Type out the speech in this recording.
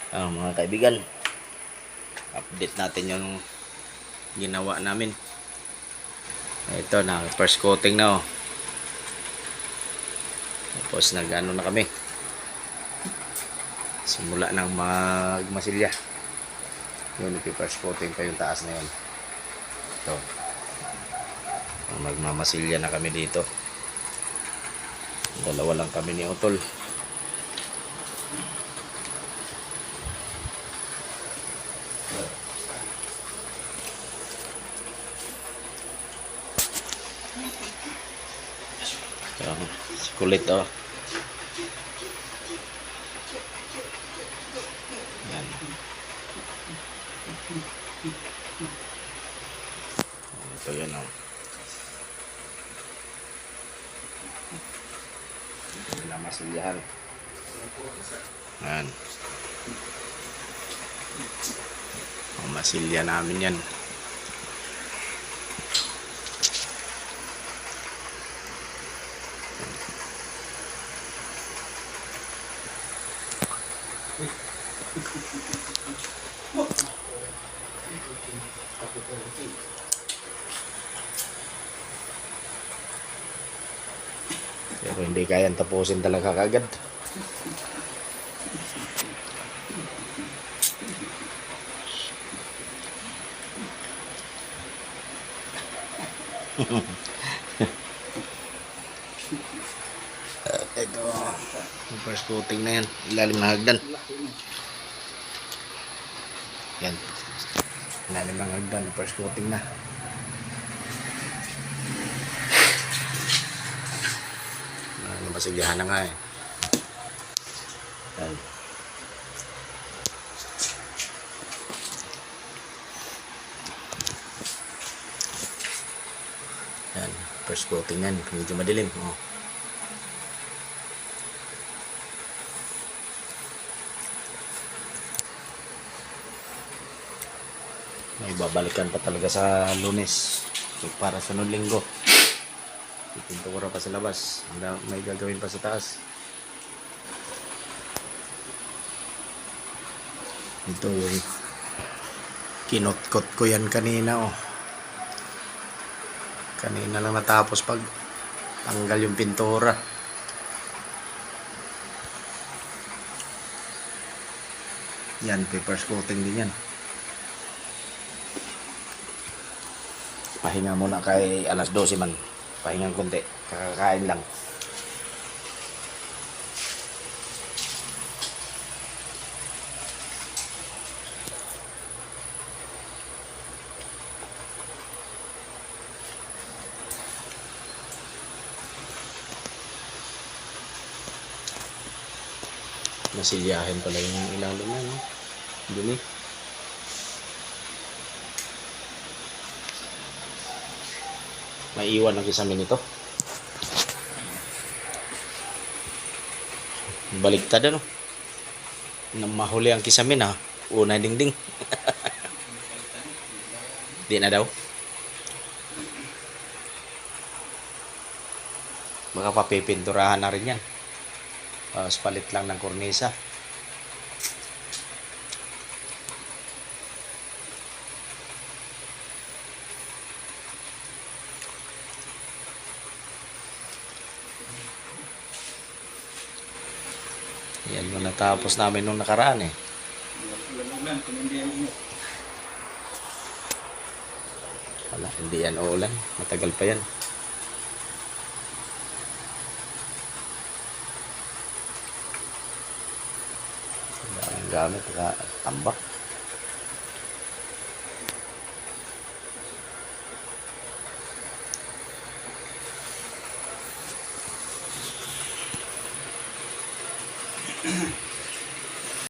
Mga kaibigan, update natin yung ginawa namin. Ito na, first coating na oh. Tapos nag-ano na kami, simula ng magmasilya. Yun, first coating pa yung taas na yun. Ito, magmamasilya na kami dito. Dalawa lang kami ni Utol. Kulit oh. Yan. Ito yan oh. Masilyahan. Yan. Masilya namin yan. Pero hindi kayang tapusin talaga kagad. Ito, first coating na yan, ilalim na hagdan. Yan, ilalim ng hagdan, first coating na. Masilyahan na nga eh. Yan. Yan, first coating yan, medyo madilim oh. May babalikan pa talaga sa Lunes para sunod linggo. Pintura pa sa labas, may gagawin pa sa taas. Ito yung kinot-kot ko yan kanina oh. Kanina lang natapos pag tanggal yung pintura. Yan, papers coating din yan. Pahinga muna kay alas 12 man. Pahingang konti, kakakain lang. Masilyahin pala yung ilalim na no? Dumi. May iwan ang kisamin ito. Baliktad ano? Nang mahuli ang kisamin ha. Una dingding. Di na daw. Baka papipinturahan na rin yan. Palit lang ng kornisa. Yan yung natapos namin nung nakaraan eh. Wala, hindi yan uulan. Matagal pa yan. Ang gamit, tambak.